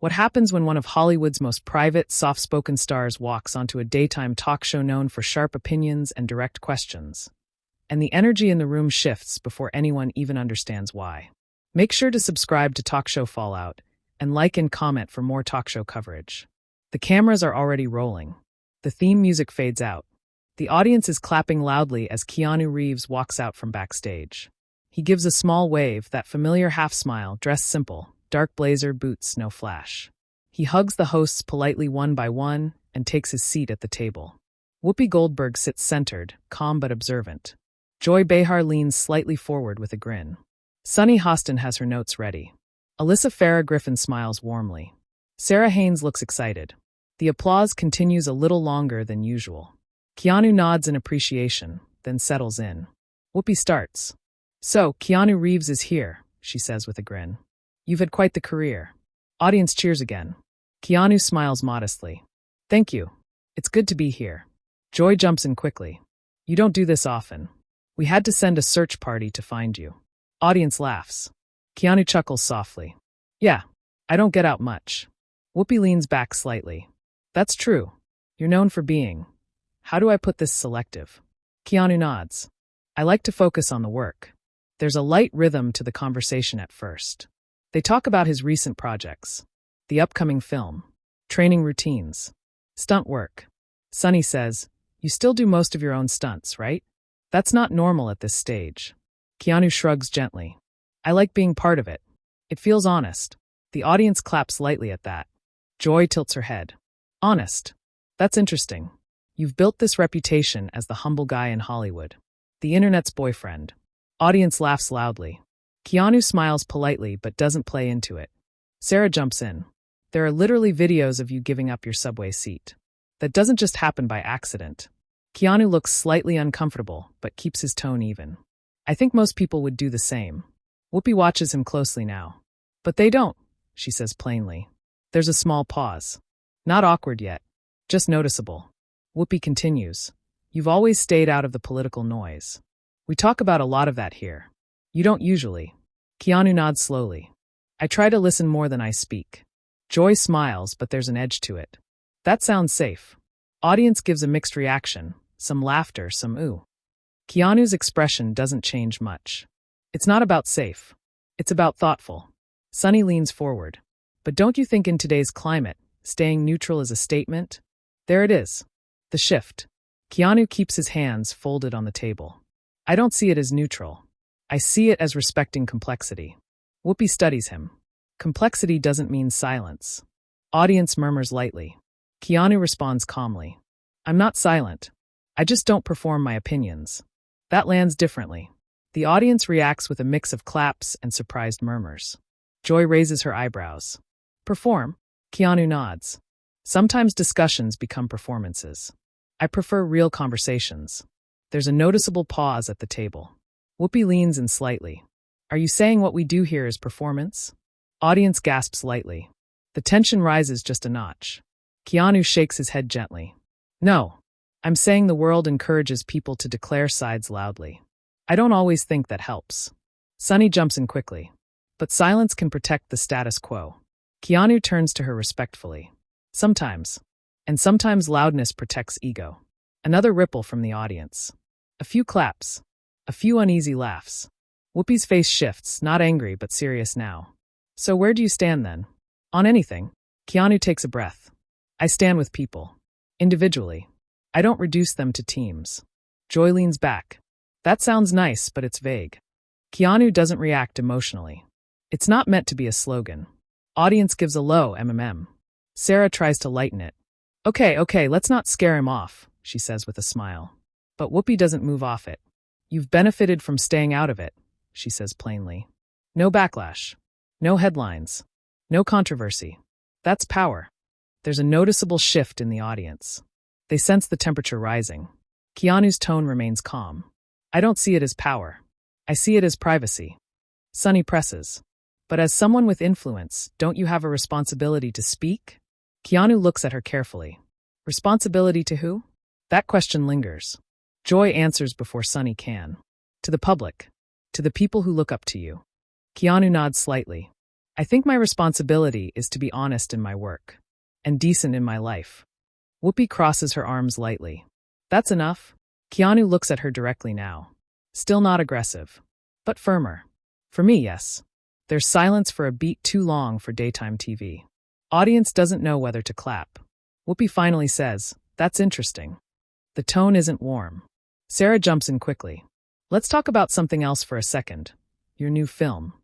What happens when one of Hollywood's most private, soft-spoken stars walks onto a daytime talk show known for sharp opinions and direct questions? And the energy in the room shifts before anyone even understands why. Make sure to subscribe to Talk Show Fallout and like and comment for more talk show coverage. The cameras are already rolling. The theme music fades out. The audience is clapping loudly as Keanu Reeves walks out from backstage. He gives a small wave, that familiar half-smile, dressed simple, dark blazer, boots, no flash. He hugs the hosts politely one by one and takes his seat at the table. Whoopi Goldberg sits centered, calm but observant. Joy Behar leans slightly forward with a grin. Sunny Hostin has her notes ready. Alyssa Farah Griffin smiles warmly. Sarah Haynes looks excited. The applause continues a little longer than usual. Keanu nods in appreciation, then settles in. Whoopi starts. "So, Keanu Reeves is here," she says with a grin. "You've had quite the career." Audience cheers again. Keanu smiles modestly. "Thank you. It's good to be here." Joy jumps in quickly. "You don't do this often. We had to send a search party to find you." Audience laughs. Keanu chuckles softly. "Yeah, I don't get out much." Whoopi leans back slightly. "That's true. You're known for being, how do I put this, selective?" Keanu nods. "I like to focus on the work." There's a light rhythm to the conversation at first. They talk about his recent projects, the upcoming film, training routines, stunt work. Sunny says, "You still do most of your own stunts, right?" "That's not normal at this stage." Keanu shrugs gently. "I like being part of it. It feels honest." The audience claps lightly at that. Joy tilts her head. "Honest? That's interesting. You've built this reputation as the humble guy in Hollywood, the internet's boyfriend." Audience laughs loudly. Keanu smiles politely but doesn't play into it. Sarah jumps in. "There are literally videos of you giving up your subway seat. That doesn't just happen by accident." Keanu looks slightly uncomfortable but keeps his tone even. "I think most people would do the same." Whoopi watches him closely now. "But they don't," she says plainly. There's a small pause. Not awkward yet, just noticeable. Whoopi continues. "You've always stayed out of the political noise. We talk about a lot of that here. You don't usually." Keanu nods slowly. "I try to listen more than I speak." Joy smiles, but there's an edge to it. "That sounds safe." Audience gives a mixed reaction, some laughter, some ooh. Keanu's expression doesn't change much. It's not about safe. It's about thoughtful. Sunny leans forward. "But don't you think in today's climate, staying neutral is a statement?" There it is. The shift. Keanu keeps his hands folded on the table. "I don't see it as neutral. I see it as respecting complexity." Whoopi studies him. Complexity doesn't mean silence. Audience murmurs lightly. Keanu responds calmly. "I'm not silent. I just don't perform my opinions." That lands differently. The audience reacts with a mix of claps and surprised murmurs. Joy raises her eyebrows. "Perform?" Keanu nods. "Sometimes discussions become performances. I prefer real conversations." There's a noticeable pause at the table. Whoopi leans in slightly. "Are you saying what we do here is performance?" Audience gasps lightly. The tension rises just a notch. Keanu shakes his head gently. "No, I'm saying the world encourages people to declare sides loudly. I don't always think that helps." Sunny jumps in quickly. "But silence can protect the status quo." Keanu turns to her respectfully. "Sometimes. And sometimes loudness protects ego." Another ripple from the audience. A few claps. A few uneasy laughs. Whoopi's face shifts, not angry but serious now. "So where do you stand then?" "On anything." Keanu takes a breath. "I stand with people. Individually. I don't reduce them to teams." Joy leans back. "That sounds nice, but it's vague." Keanu doesn't react emotionally. It's not meant to be a slogan. Audience gives a low mm. Sarah tries to lighten it. Okay, let's not scare him off," she says with a smile. But Whoopi doesn't move off it. "You've benefited from staying out of it," she says plainly. "No backlash. No headlines. No controversy. That's power." There's a noticeable shift in the audience. They sense the temperature rising. Keanu's tone remains calm. "I don't see it as power. I see it as privacy." Sunny presses. "But as someone with influence, don't you have a responsibility to speak?" Keanu looks at her carefully. "Responsibility to who?" That question lingers. Joy answers before Sunny can. "To the public. To the people who look up to you." Keanu nods slightly. I think my responsibility is to be honest in my work and decent in my life. Whoopi crosses her arms lightly. That's enough? Keanu looks at her directly now. Still not aggressive, but firmer. For me, yes. There's silence for a beat too long for daytime TV. Audience doesn't know whether to clap. Whoopi finally says, "That's interesting." The tone isn't warm. Sarah jumps in quickly. "Let's talk about something else for a second. Your new film."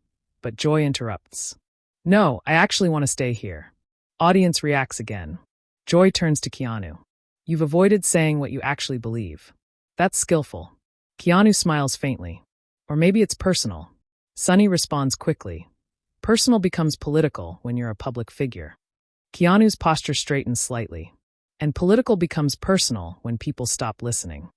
But Joy interrupts. "No, I actually want to stay here." Audience reacts again. Joy turns to Keanu. "You've avoided saying what you actually believe. That's skillful." Keanu smiles faintly. "Or maybe it's personal." Sunny responds quickly. "Personal becomes political when you're a public figure." Keanu's posture straightens slightly. "And political becomes personal when people stop listening."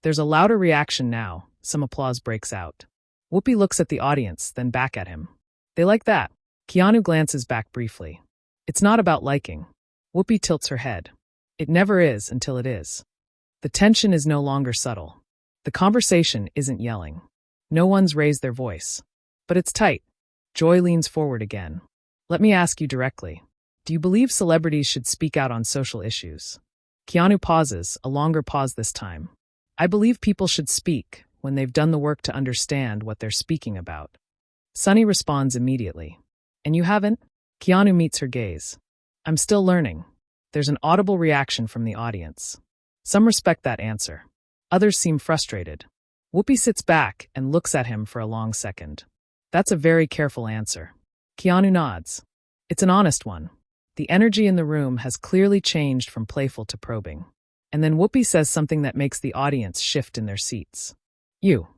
There's a louder reaction now. Some applause breaks out. Whoopi looks at the audience, then back at him. "They like that." Keanu glances back briefly. "It's not about liking." Whoopi tilts her head. "It never is until it is." The tension is no longer subtle. The conversation isn't yelling. No one's raised their voice. But it's tight. Joy leans forward again. "Let me ask you directly. Do you believe celebrities should speak out on social issues?" Keanu pauses, a longer pause this time. "I believe people should speak when they've done the work to understand what they're speaking about." Sunny responds immediately. "And you haven't?" Keanu meets her gaze. "I'm still learning." There's an audible reaction from the audience. Some respect that answer. Others seem frustrated. Whoopi sits back and looks at him for a long second. "That's a very careful answer." Keanu nods. It's an honest one. The energy in the room has clearly changed from playful to probing. And then Whoopi says something that makes the audience shift in their seats. "You."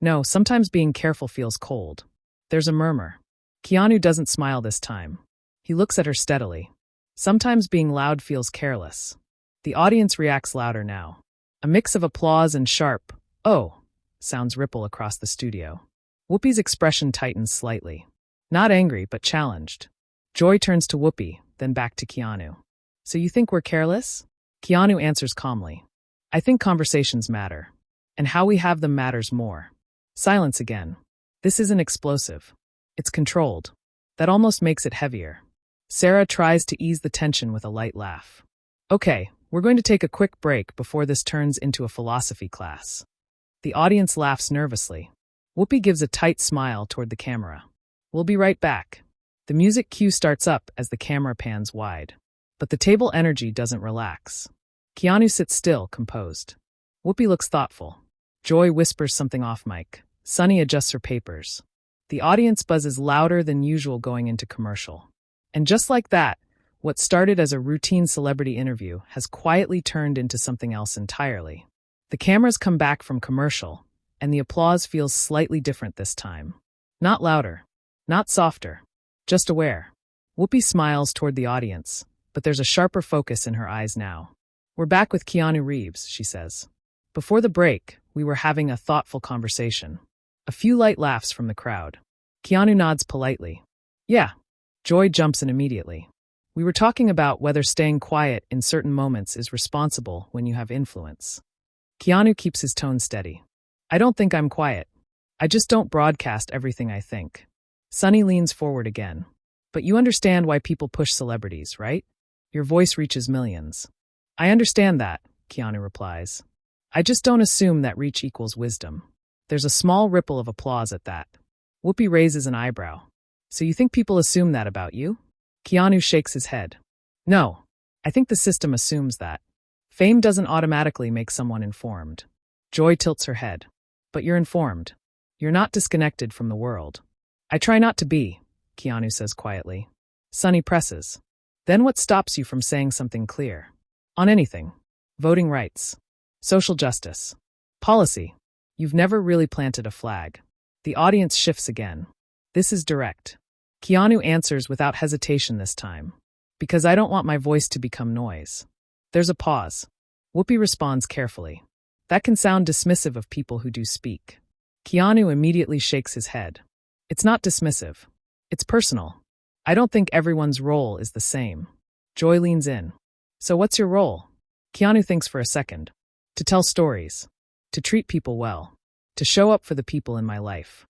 "No, sometimes being careful feels cold." There's a murmur. Keanu doesn't smile this time. He looks at her steadily. "Sometimes being loud feels careless." The audience reacts louder now. A mix of applause and sharp, "Oh," sounds ripple across the studio. Whoopi's expression tightens slightly. Not angry, but challenged. Joy turns to Whoopi, then back to Keanu. "So you think we're careless?" Keanu answers calmly. "I think conversations matter. And how we have them matters more." Silence again. This isn't explosive. It's controlled. That almost makes it heavier. Sarah tries to ease the tension with a light laugh. "Okay, we're going to take a quick break before this turns into a philosophy class." The audience laughs nervously. Whoopi gives a tight smile toward the camera. "We'll be right back." The music cue starts up as the camera pans wide. But the table energy doesn't relax. Keanu sits still, composed. Whoopi looks thoughtful. Joy whispers something off mic. Sunny adjusts her papers. The audience buzzes louder than usual going into commercial. And just like that, what started as a routine celebrity interview has quietly turned into something else entirely. The cameras come back from commercial, and the applause feels slightly different this time. Not louder, not softer, just aware. Whoopi smiles toward the audience, but there's a sharper focus in her eyes now. "We're back with Keanu Reeves," she says. "Before the break, we were having a thoughtful conversation." A few light laughs from the crowd. Keanu nods politely. "Yeah." Joy jumps in immediately. "We were talking about whether staying quiet in certain moments is responsible when you have influence." Keanu keeps his tone steady. "I don't think I'm quiet. I just don't broadcast everything I think." Sunny leans forward again. "But you understand why people push celebrities, right? Your voice reaches millions." "I understand that," Keanu replies. "I just don't assume that reach equals wisdom." There's a small ripple of applause at that. Whoopi raises an eyebrow. "So you think people assume that about you?" Keanu shakes his head. "No, I think the system assumes that. Fame doesn't automatically make someone informed." Joy tilts her head. "But you're informed. You're not disconnected from the world." "I try not to be," Keanu says quietly. Sunny presses. "Then what stops you from saying something clear? On anything. Voting rights. Social justice. Policy. You've never really planted a flag." The audience shifts again. This is direct. Keanu answers without hesitation this time. "Because I don't want my voice to become noise." There's a pause. Whoopi responds carefully. "That can sound dismissive of people who do speak." Keanu immediately shakes his head. "It's not dismissive. It's personal. I don't think everyone's role is the same." Joy leans in. "So what's your role?" Keanu thinks for a second. "To tell stories. To treat people well. To show up for the people in my life."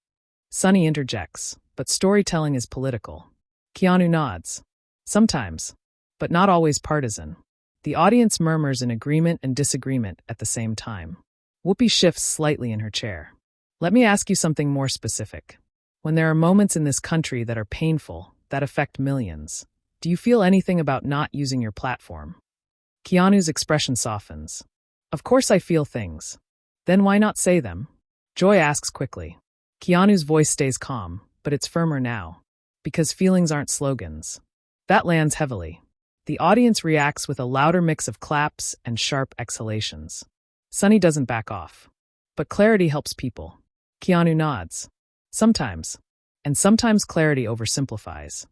Sunny interjects, "But storytelling is political." Keanu nods. Sometimes, but not always partisan. The audience murmurs in agreement and disagreement at the same time. Whoopi shifts slightly in her chair. Let me ask you something more specific. When there are moments in this country that are painful, that affect millions, do you feel anything about not using your platform? Keanu's expression softens. Of course I feel things. Then why not say them? Joy asks quickly. Keanu's voice stays calm, but it's firmer now. Because feelings aren't slogans. That lands heavily. The audience reacts with a louder mix of claps and sharp exhalations. Sunny doesn't back off. But clarity helps people. Keanu nods. Sometimes. And sometimes clarity oversimplifies.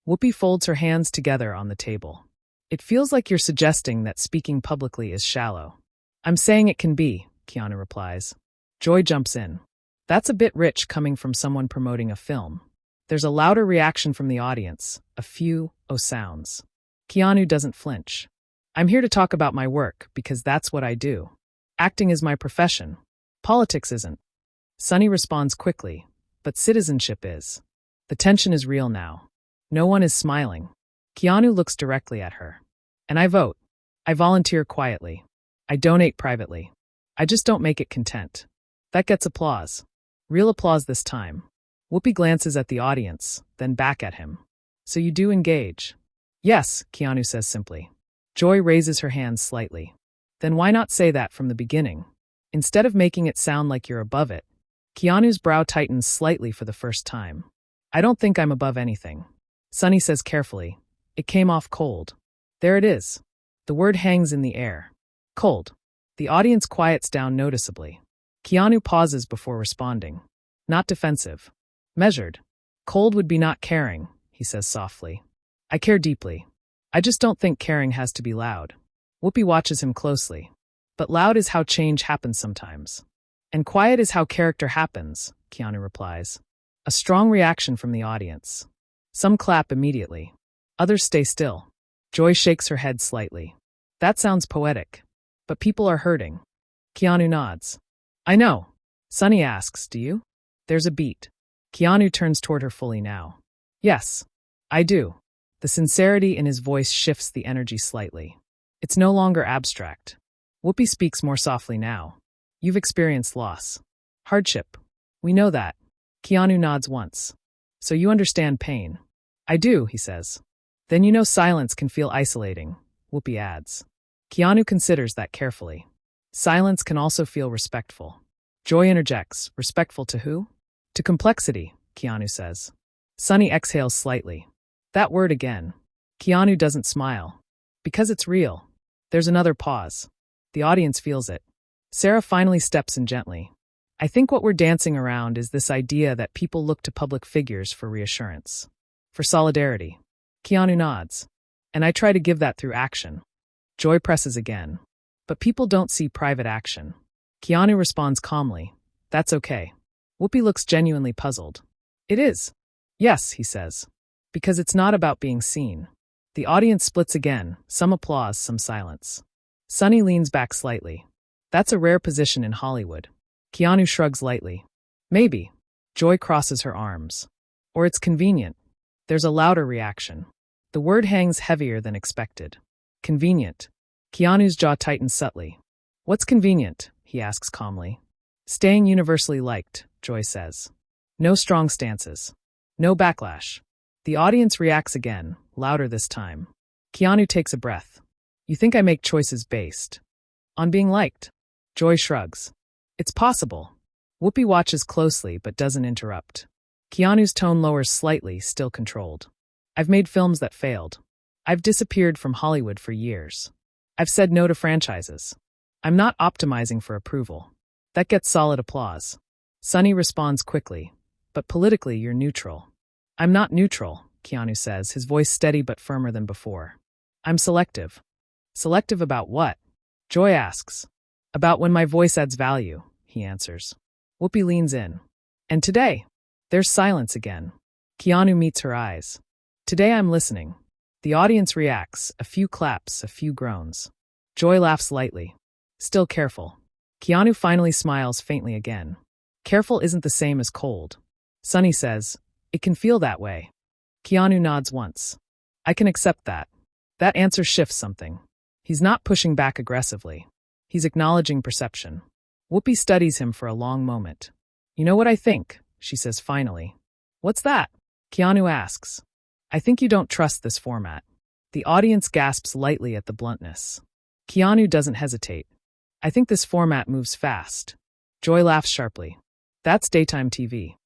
Whoopi folds her hands together on the table. It feels like you're suggesting that speaking publicly is shallow. I'm saying it can be, Keanu replies. Joy jumps in. That's a bit rich coming from someone promoting a film. There's a louder reaction from the audience, a few oh sounds. Keanu doesn't flinch. I'm here to talk about my work because that's what I do. Acting is my profession. Politics isn't. Sunny responds quickly, but citizenship is. The tension is real now. No one is smiling. Keanu looks directly at her. And I vote. I volunteer quietly. I donate privately. I just don't make it content. That gets applause. Real applause this time. Whoopi glances at the audience, then back at him. So you do engage? Yes, Keanu says simply. Joy raises her hands slightly. Then why not say that from the beginning? Instead of making it sound like you're above it. Keanu's brow tightens slightly for the first time. I don't think I'm above anything. Sunny says carefully. It came off cold. There it is. The word hangs in the air. Cold. The audience quiets down noticeably. Keanu pauses before responding. Not defensive. Measured. Cold would be not caring, he says softly. I care deeply. I just don't think caring has to be loud. Whoopi watches him closely. But loud is how change happens sometimes. And quiet is how character happens, Keanu replies. A strong reaction from the audience. Some clap immediately. Others stay still. Joy shakes her head slightly. That sounds poetic. But people are hurting. Keanu nods. I know. Sunny asks, do you? There's a beat. Keanu turns toward her fully now. Yes, I do. The sincerity in his voice shifts the energy slightly. It's no longer abstract. Whoopi speaks more softly now. You've experienced loss. Hardship. We know that. Keanu nods once. So you understand pain. I do, he says. Then you know silence can feel isolating, Whoopi adds. Keanu considers that carefully. Silence can also feel respectful. Joy interjects, respectful to who? To complexity, Keanu says. Sunny exhales slightly. That word again. Keanu doesn't smile. Because it's real. There's another pause. The audience feels it. Sarah finally steps in gently. I think what we're dancing around is this idea that people look to public figures for reassurance. For solidarity. Keanu nods. And I try to give that through action. Joy presses again. But people don't see private action. Keanu responds calmly. That's okay. Whoopi looks genuinely puzzled. It is. Yes, he says. Because it's not about being seen. The audience splits again, some applause, some silence. Sunny leans back slightly. That's a rare position in Hollywood. Keanu shrugs lightly. Maybe. Joy crosses her arms. Or it's convenient. There's a louder reaction. The word hangs heavier than expected. Convenient. Keanu's jaw tightens subtly. What's convenient? He asks calmly. Staying universally liked, Joy says. No strong stances. No backlash. The audience reacts again, louder this time. Keanu takes a breath. You think I make choices based on being liked? Joy shrugs. It's possible. Whoopi watches closely but doesn't interrupt. Keanu's tone lowers slightly, still controlled. I've made films that failed. I've disappeared from Hollywood for years. I've said no to franchises. I'm not optimizing for approval. That gets solid applause. Sunny responds quickly. But politically, you're neutral. I'm not neutral, Keanu says, his voice steady but firmer than before. I'm selective. Selective about what? Joy asks. About when my voice adds value, he answers. Whoopi leans in. And today? There's silence again. Keanu meets her eyes. Today I'm listening. The audience reacts, a few claps, a few groans. Joy laughs lightly. Still careful. Keanu finally smiles faintly again. Careful isn't the same as cold. Sunny says, it can feel that way. Keanu nods once. I can accept that. That answer shifts something. He's not pushing back aggressively. He's acknowledging perception. Whoopi studies him for a long moment. You know what I think, she says finally. What's that? Keanu asks. I think you don't trust this format. The audience gasps lightly at the bluntness. Keanu doesn't hesitate. I think this format moves fast. Joy laughs sharply. That's daytime TV.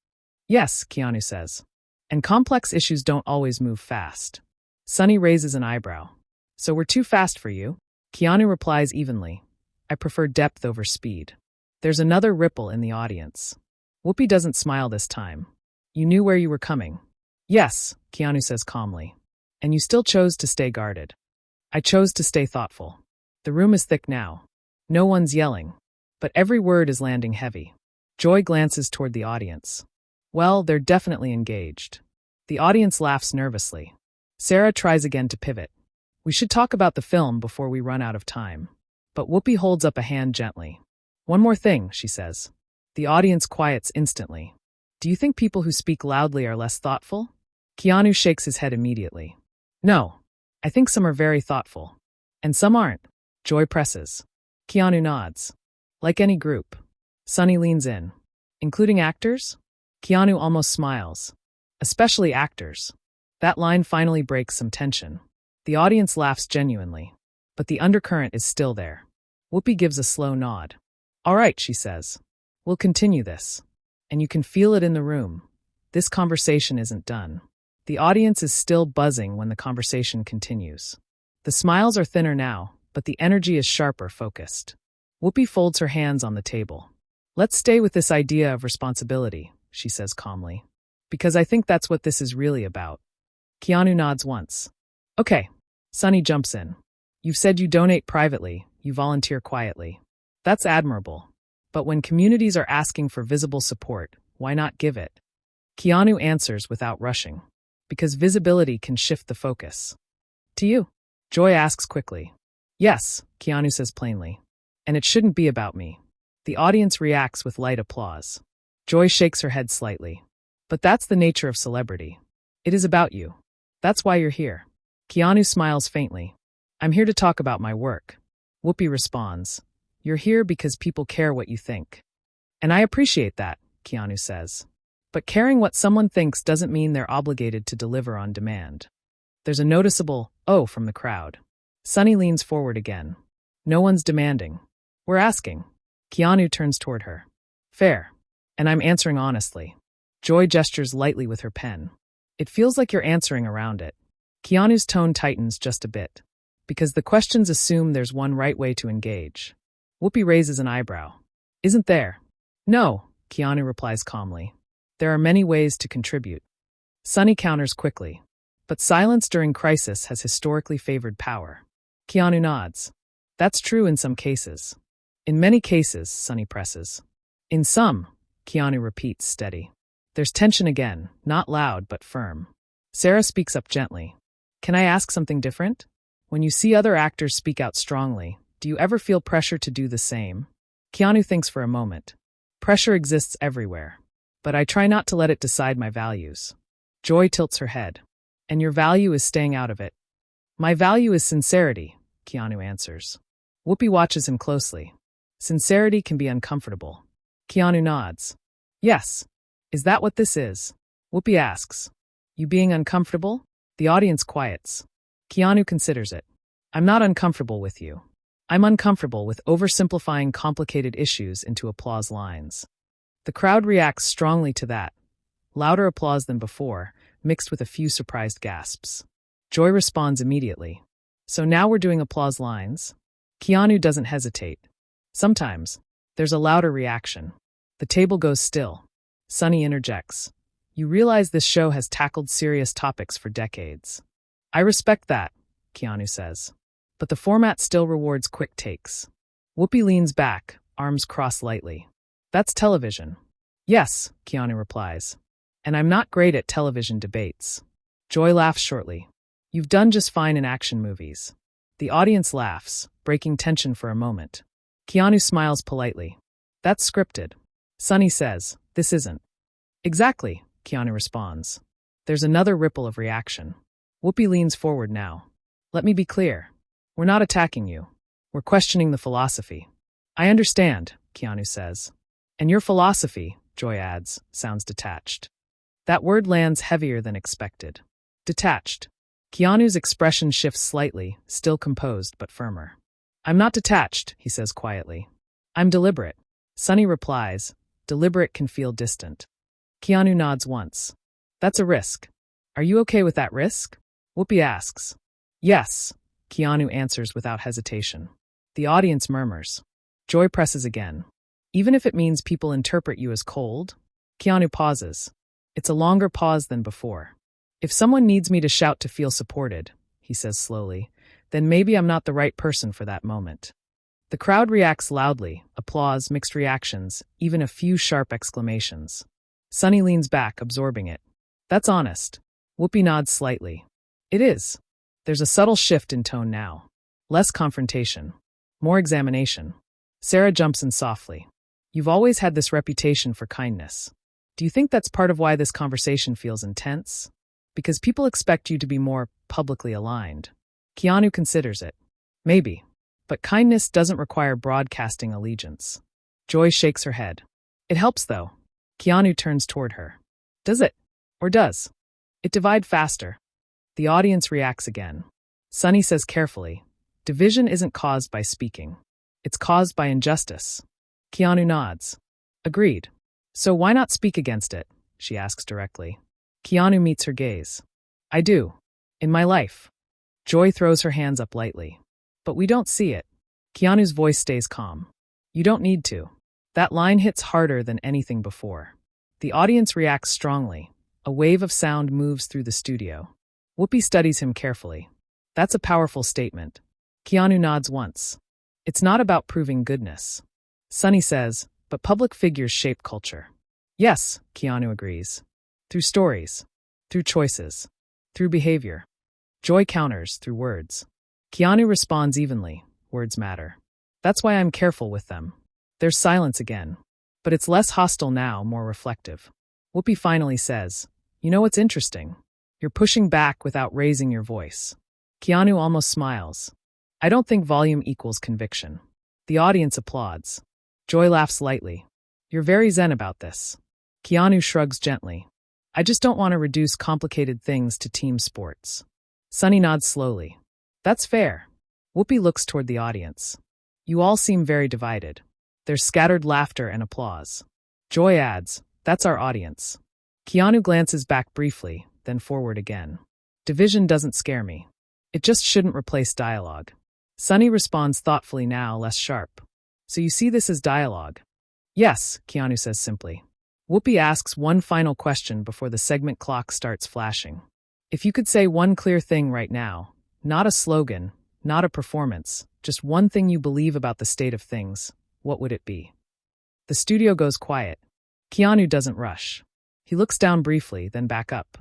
Yes, Keanu says. And complex issues don't always move fast. Sunny raises an eyebrow. So we're too fast for you? Keanu replies evenly. I prefer depth over speed. There's another ripple in the audience. Whoopi doesn't smile this time. You knew where you were coming. Yes, Keanu says calmly. And you still chose to stay guarded. I chose to stay thoughtful. The room is thick now. No one's yelling. But every word is landing heavy. Joy glances toward the audience. Well, they're definitely engaged. The audience laughs nervously. Sarah tries again to pivot. We should talk about the film before we run out of time. But Whoopi holds up a hand gently. One more thing, she says. The audience quiets instantly. Do you think people who speak loudly are less thoughtful? Keanu shakes his head immediately. No. I think some are very thoughtful. And some aren't. Joy presses. Keanu nods. Like any group. Sunny leans in. Including actors? Keanu almost smiles. Especially actors. That line finally breaks some tension. The audience laughs genuinely. But the undercurrent is still there. Whoopi gives a slow nod. All right, she says. We'll continue this. And you can feel it in the room. This conversation isn't done. The audience is still buzzing when the conversation continues. The smiles are thinner now, but the energy is sharper, focused. Whoopi folds her hands on the table. Let's stay with this idea of responsibility, she says calmly. Because I think that's what this is really about. Keanu nods once. Okay. Sunny jumps in. You've said you donate privately, you volunteer quietly. That's admirable. But when communities are asking for visible support, why not give it? Keanu answers without rushing. Because visibility can shift the focus. To you? Joy asks quickly. Yes, Keanu says plainly. And it shouldn't be about me. The audience reacts with light applause. Joy shakes her head slightly. But that's the nature of celebrity. It is about you. That's why you're here. Keanu smiles faintly. I'm here to talk about my work. Whoopi responds. You're here because people care what you think. And I appreciate that, Keanu says. But caring what someone thinks doesn't mean they're obligated to deliver on demand. There's a noticeable, oh, from the crowd. Sunny leans forward again. No one's demanding. We're asking. Keanu turns toward her. Fair. And I'm answering honestly. Joy gestures lightly with her pen. It feels like you're answering around it. Keanu's tone tightens just a bit. Because the questions assume there's one right way to engage. Whoopi raises an eyebrow. Isn't there? No, Keanu replies calmly. There are many ways to contribute. Sunny counters quickly. But silence during crisis has historically favored power. Keanu nods. That's true in some cases. In many cases, Sunny presses. In some, Keanu repeats steady. There's tension again, not loud but firm. Sarah speaks up gently. Can I ask something different? When you see other actors speak out strongly, do you ever feel pressure to do the same? Keanu thinks for a moment. Pressure exists everywhere. But I try not to let it decide my values. Joy tilts her head. And your value is staying out of it. My value is sincerity, Keanu answers. Whoopi watches him closely. Sincerity can be uncomfortable. Keanu nods. Yes. Is that what this is? Whoopi asks. You being uncomfortable? The audience quiets. Keanu considers it. I'm not uncomfortable with you. I'm uncomfortable with oversimplifying complicated issues into applause lines. The crowd reacts strongly to that. Louder applause than before, mixed with a few surprised gasps. Joy responds immediately. So now we're doing applause lines? Keanu doesn't hesitate. Sometimes, there's a louder reaction. The table goes still. Sunny interjects. You realize this show has tackled serious topics for decades. I respect that, Keanu says. But the format still rewards quick takes. Whoopi leans back, arms crossed lightly. That's television. Yes, Keanu replies. And I'm not great at television debates. Joy laughs shortly. You've done just fine in action movies. The audience laughs, breaking tension for a moment. Keanu smiles politely. That's scripted. Sunny says, this isn't. Exactly, Keanu responds. There's another ripple of reaction. Whoopi leans forward now. Let me be clear. We're not attacking you. We're questioning the philosophy. I understand, Keanu says. And your philosophy, Joy adds, sounds detached. That word lands heavier than expected. Detached. Keanu's expression shifts slightly, still composed but firmer. I'm not detached, he says quietly. I'm deliberate. Sunny replies, deliberate can feel distant. Keanu nods once. That's a risk. Are you okay with that risk? Whoopi asks. Yes, Keanu answers without hesitation. The audience murmurs. Joy presses again. Even if it means people interpret you as cold? Keanu pauses. It's a longer pause than before. If someone needs me to shout to feel supported, he says slowly, then maybe I'm not the right person for that moment. The crowd reacts loudly, applause, mixed reactions, even a few sharp exclamations. Sunny leans back, absorbing it. That's honest. Whoopi nods slightly. It is. There's a subtle shift in tone now. Less confrontation. More examination. Sarah jumps in softly. You've always had this reputation for kindness. Do you think that's part of why this conversation feels intense? Because people expect you to be more publicly aligned. Keanu considers it. Maybe. But kindness doesn't require broadcasting allegiance. Joy shakes her head. It helps, though. Keanu turns toward her. Does it? Or does it divide faster? The audience reacts again. Sunny says carefully, division isn't caused by speaking. It's caused by injustice. Keanu nods. Agreed. So why not speak against it? She asks directly. Keanu meets her gaze. I do. In my life. Joy throws her hands up lightly. But we don't see it. Keanu's voice stays calm. You don't need to. That line hits harder than anything before. The audience reacts strongly. A wave of sound moves through the studio. Whoopi studies him carefully. That's a powerful statement. Keanu nods once. It's not about proving goodness. Sunny says, but public figures shape culture. Yes, Keanu agrees. Through stories. Through choices. Through behavior. Joy counters through words. Keanu responds evenly. Words matter. That's why I'm careful with them. There's silence again. But it's less hostile now, more reflective. Whoopi finally says, you know what's interesting? You're pushing back without raising your voice. Keanu almost smiles. I don't think volume equals conviction. The audience applauds. Joy laughs lightly. You're very zen about this. Keanu shrugs gently. I just don't want to reduce complicated things to team sports. Sunny nods slowly. That's fair. Whoopi looks toward the audience. You all seem very divided. There's scattered laughter and applause. Joy adds, that's our audience. Keanu glances back briefly, then forward again. Division doesn't scare me. It just shouldn't replace dialogue. Sunny responds thoughtfully now, less sharp. So you see this as dialogue? Yes, Keanu says simply. Whoopi asks one final question before the segment clock starts flashing. If you could say one clear thing right now, not a slogan, not a performance, just one thing you believe about the state of things, what would it be? The studio goes quiet. Keanu doesn't rush. He looks down briefly, then back up.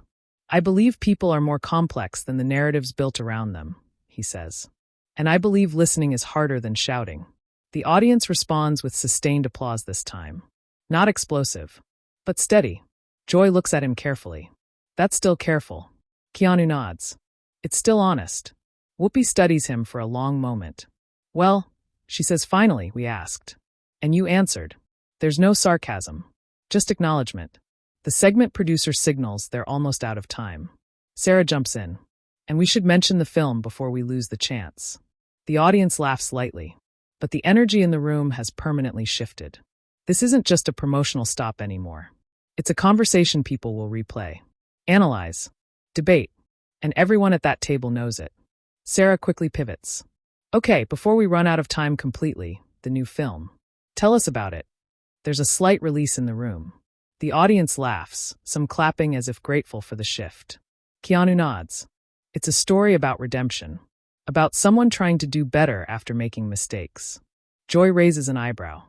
I believe people are more complex than the narratives built around them, he says. And I believe listening is harder than shouting. The audience responds with sustained applause this time. Not explosive, but steady. Joy looks at him carefully. That's still careful. Keanu nods. It's still honest. Whoopi studies him for a long moment. Well, she says finally, we asked. And you answered. There's no sarcasm. Just acknowledgement. The segment producer signals they're almost out of time. Sarah jumps in. And we should mention the film before we lose the chance. The audience laughs lightly. But the energy in the room has permanently shifted. This isn't just a promotional stop anymore. It's a conversation people will replay, analyze, debate, and everyone at that table knows it. Sarah quickly pivots. Okay, before we run out of time completely, the new film. Tell us about it. There's a slight release in the room. The audience laughs, some clapping as if grateful for the shift. Keanu nods. It's a story about redemption. About someone trying to do better after making mistakes. Joy raises an eyebrow.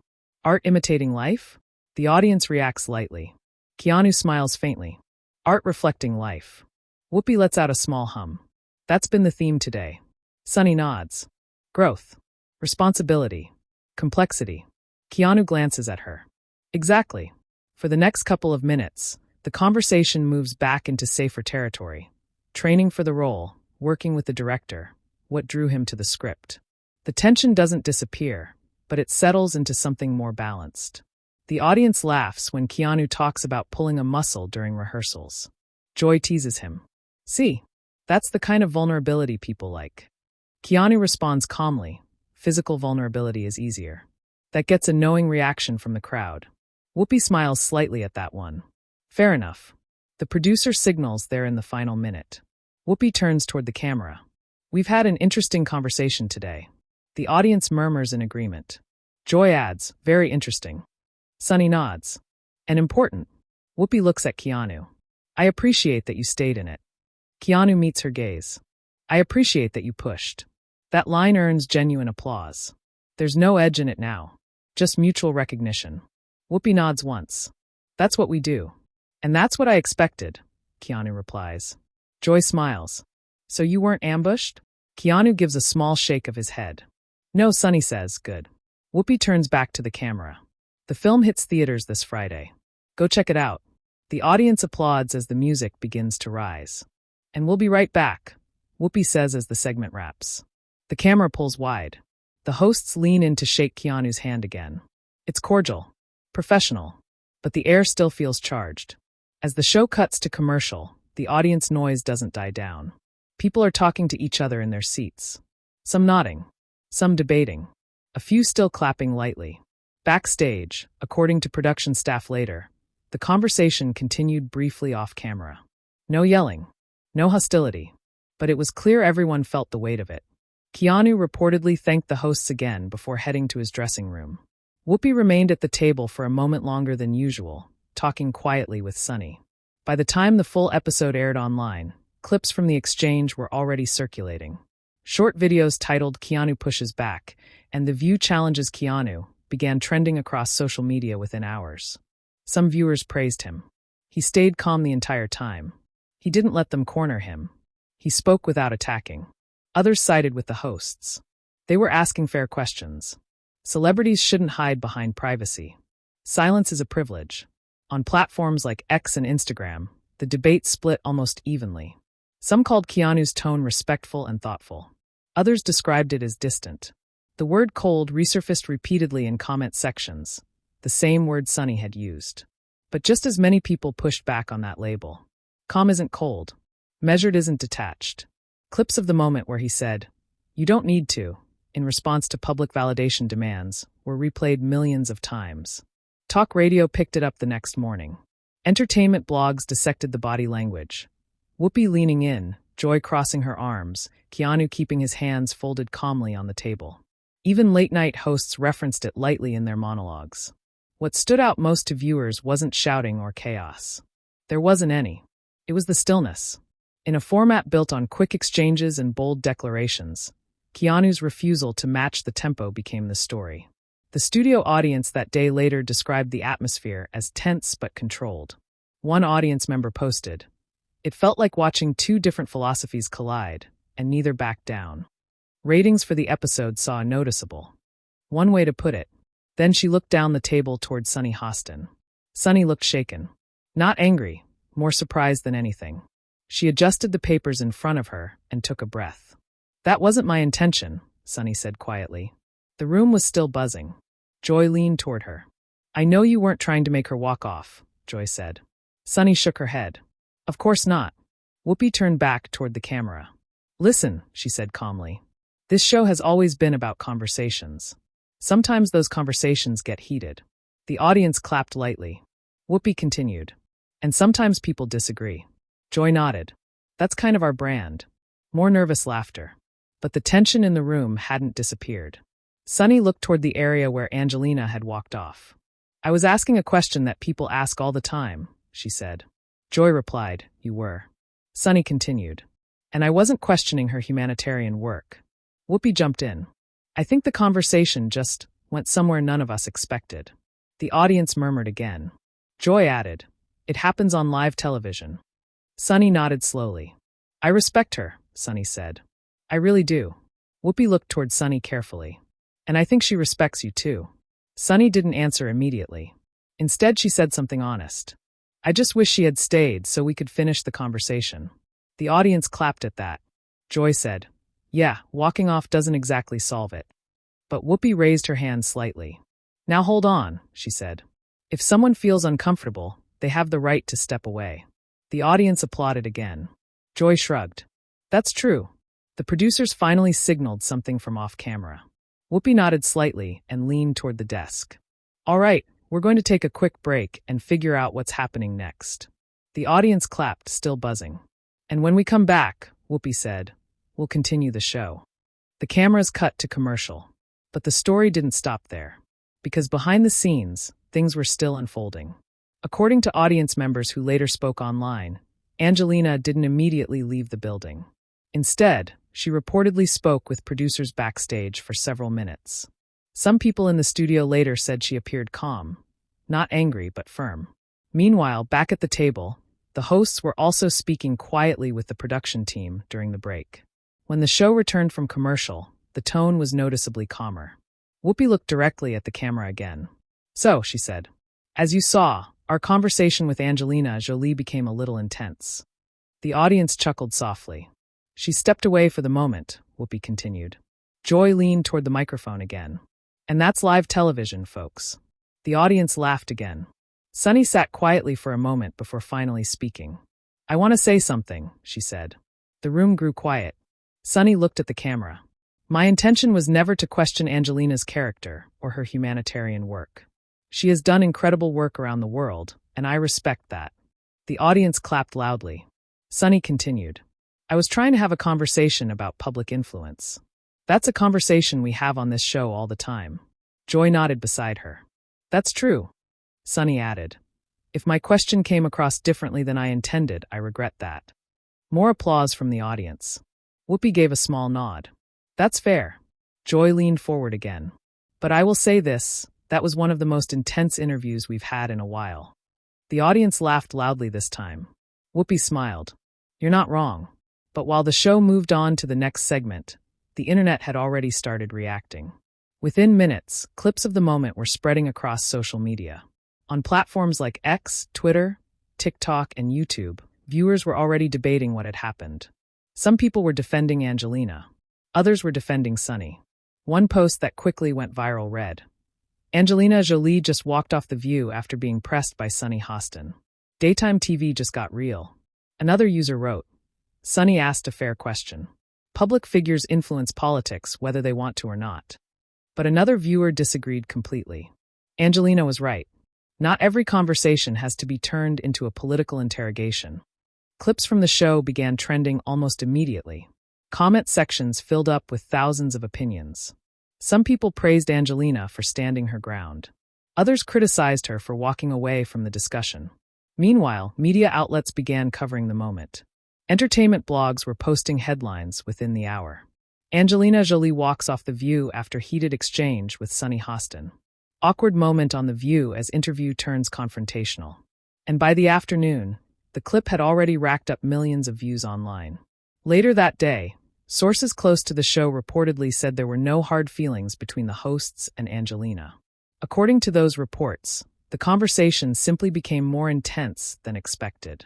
Art imitating life? The audience reacts lightly. Keanu smiles faintly. Art reflecting life. Whoopi lets out a small hum. That's been the theme today. Sunny nods. Growth. Responsibility. Complexity. Keanu glances at her. Exactly. For the next couple of minutes, The conversation moves back into safer territory. Training for the role, working with the director, what drew him to the script. The tension doesn't disappear, but it settles into something more balanced. The audience laughs when Keanu talks about pulling a muscle during rehearsals. Joy teases him. See, that's the kind of vulnerability people like. Keanu responds calmly. Physical vulnerability is easier. That gets a knowing reaction from the crowd. Whoopi smiles slightly at that one. Fair enough. The producer signals they're in the final minute. Whoopi turns toward the camera. We've had an interesting conversation today. The audience murmurs in agreement. Joy adds, very interesting. Sunny nods. And important. Whoopi looks at Keanu. I appreciate that you stayed in it. Keanu meets her gaze. I appreciate that you pushed. That line earns genuine applause. There's no edge in it now. Just mutual recognition. Whoopi nods once. That's what we do. And that's what I expected, Keanu replies. Joy smiles. So you weren't ambushed? Keanu gives a small shake of his head. No, Sunny says, good. Whoopi turns back to the camera. The film hits theaters this Friday. Go check it out. The audience applauds as the music begins to rise. And we'll be right back, Whoopi says as the segment wraps. The camera pulls wide. The hosts lean in to shake Keanu's hand again. It's cordial, professional, but the air still feels charged. As the show cuts to commercial, the audience noise doesn't die down. People are talking to each other in their seats. Some nodding, some debating, a few still clapping lightly. Backstage, according to production staff later, the conversation continued briefly off camera. No yelling, no hostility, but it was clear everyone felt the weight of it. Keanu reportedly thanked the hosts again before heading to his dressing room. Whoopi remained at the table for a moment longer than usual, talking quietly with Sunny. By the time the full episode aired online, clips from the exchange were already circulating. Short videos titled Keanu Pushes Back and The View Challenges Keanu began trending across social media within hours. Some viewers praised him. He stayed calm the entire time. He didn't let them corner him. He spoke without attacking. Others sided with the hosts. They were asking fair questions. Celebrities shouldn't hide behind privacy. Silence is a privilege. On platforms like X and Instagram, the debate split almost evenly. Some called Keanu's tone respectful and thoughtful. Others described it as distant. The word cold resurfaced repeatedly in comment sections, the same word Sunny had used. But just as many people pushed back on that label. Calm isn't cold. Measured isn't detached. Clips of the moment where he said, "You don't need to," in response to public validation demands, were replayed millions of times. Talk radio picked it up the next morning. Entertainment blogs dissected the body language. Whoopi leaning in, Joy crossing her arms, Keanu keeping his hands folded calmly on the table. Even late-night hosts referenced it lightly in their monologues. What stood out most to viewers wasn't shouting or chaos. There wasn't any. It was the stillness. In a format built on quick exchanges and bold declarations, Keanu's refusal to match the tempo became the story. The studio audience that day later described the atmosphere as tense but controlled. One audience member posted, "It felt like watching two different philosophies collide, and neither backed down." Ratings for the episode saw a noticeable. One way to put it. Then she looked down the table toward Sunny Hostin. Sunny looked shaken. Not angry, more surprised than anything. She adjusted the papers in front of her and took a breath. "That wasn't my intention," Sunny said quietly. The room was still buzzing. Joy leaned toward her. "I know you weren't trying to make her walk off," Joy said. Sunny shook her head. "Of course not." Whoopi turned back toward the camera. "Listen," she said calmly. "This show has always been about conversations. Sometimes those conversations get heated." The audience clapped lightly. Whoopi continued. "And sometimes people disagree." Joy nodded. "That's kind of our brand." More nervous laughter. But the tension in the room hadn't disappeared. Sunny looked toward the area where Angelina had walked off. "I was asking a question that people ask all the time," she said. Joy replied, "You were." Sunny continued. "And I wasn't questioning her humanitarian work." Whoopi jumped in. "I think the conversation just went somewhere none of us expected." The audience murmured again. Joy added, "It happens on live television." Sunny nodded slowly. "I respect her," Sunny said. "I really do." Whoopi looked toward Sunny carefully. "And I think she respects you too." Sunny didn't answer immediately. Instead, she said something honest. I just wish she had stayed so we could finish the conversation. The audience clapped at that. Joy said, "Yeah, walking off doesn't exactly solve it." But Whoopi raised her hand slightly. "Now hold on," she said. "If someone feels uncomfortable, they have the right to step away." The audience applauded again. Joy shrugged. "That's true. The producers finally signaled something from off camera." Whoopi nodded slightly and leaned toward the desk. "All right, we're going to take a quick break and figure out what's happening next." The audience clapped, still buzzing. "And when we come back," Whoopi said, "we'll continue the show." The cameras cut to commercial. But the story didn't stop there. Because behind the scenes, things were still unfolding. According to audience members who later spoke online, Angelina didn't immediately leave the building. Instead, she reportedly spoke with producers backstage for several minutes. Some people in the studio later said she appeared calm, not angry but firm. Meanwhile, back at the table, the hosts were also speaking quietly with the production team during the break. When the show returned from commercial, the tone was noticeably calmer. Whoopi looked directly at the camera again. "So," she said, "as you saw, our conversation with Angelina Jolie became a little intense." The audience chuckled softly. "She stepped away for the moment," Whoopi continued. Joy leaned toward the microphone again. "And that's live television, folks." The audience laughed again. Sunny sat quietly for a moment before finally speaking. "I want to say something," she said. The room grew quiet. Sunny looked at the camera. "My intention was never to question Angelina's character or her humanitarian work. She has done incredible work around the world, and I respect that." The audience clapped loudly. Sunny continued. "I was trying to have a conversation about public influence. That's a conversation we have on this show all the time." Joy nodded beside her. "That's true." Sunny added, "If my question came across differently than I intended, I regret that." More applause from the audience. Whoopi gave a small nod. "That's fair." Joy leaned forward again. "But I will say this, that was one of the most intense interviews we've had in a while." The audience laughed loudly this time. Whoopi smiled. "You're not wrong." But while the show moved on to the next segment, the internet had already started reacting. Within minutes, clips of the moment were spreading across social media. On platforms like X, Twitter, TikTok, and YouTube, viewers were already debating what had happened. Some people were defending Angelina. Others were defending Sunny. One post that quickly went viral read, "Angelina Jolie just walked off The View after being pressed by Sunny Hostin. Daytime TV just got real." Another user wrote, "Sunny asked a fair question. Public figures influence politics whether they want to or not." But another viewer disagreed completely. Angelina was right. Not every conversation has to be turned into a political interrogation. Clips from the show began trending almost immediately. Comment sections filled up with thousands of opinions. Some people praised Angelina for standing her ground. Others criticized her for walking away from the discussion. Meanwhile, media outlets began covering the moment. Entertainment blogs were posting headlines within the hour. Angelina Jolie walks off The View after heated exchange with Sunny Hostin. Awkward moment on The View as interview turns confrontational. And by the afternoon, the clip had already racked up millions of views online. Later that day, sources close to the show reportedly said there were no hard feelings between the hosts and Angelina. According to those reports, the conversation simply became more intense than expected.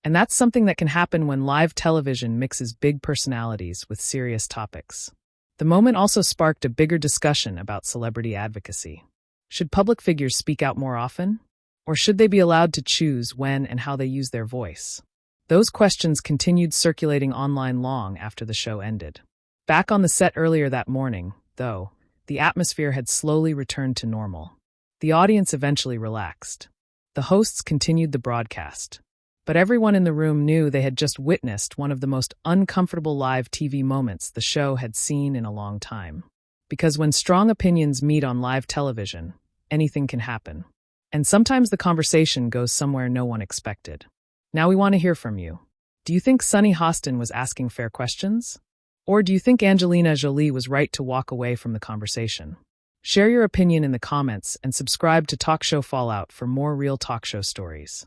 And that's something that can happen when live television mixes big personalities with serious topics. The moment also sparked a bigger discussion about celebrity advocacy. Should public figures speak out more often? Or should they be allowed to choose when and how they use their voice? Those questions continued circulating online long after the show ended. Back on the set earlier that morning, though, the atmosphere had slowly returned to normal. The audience eventually relaxed. The hosts continued the broadcast. But everyone in the room knew they had just witnessed one of the most uncomfortable live TV moments the show had seen in a long time. Because when strong opinions meet on live television, anything can happen. And sometimes the conversation goes somewhere no one expected. Now we want to hear from you. Do you think Sunny Hostin was asking fair questions? Or do you think Angelina Jolie was right to walk away from the conversation? Share your opinion in the comments and subscribe to Talk Show Fallout for more real talk show stories.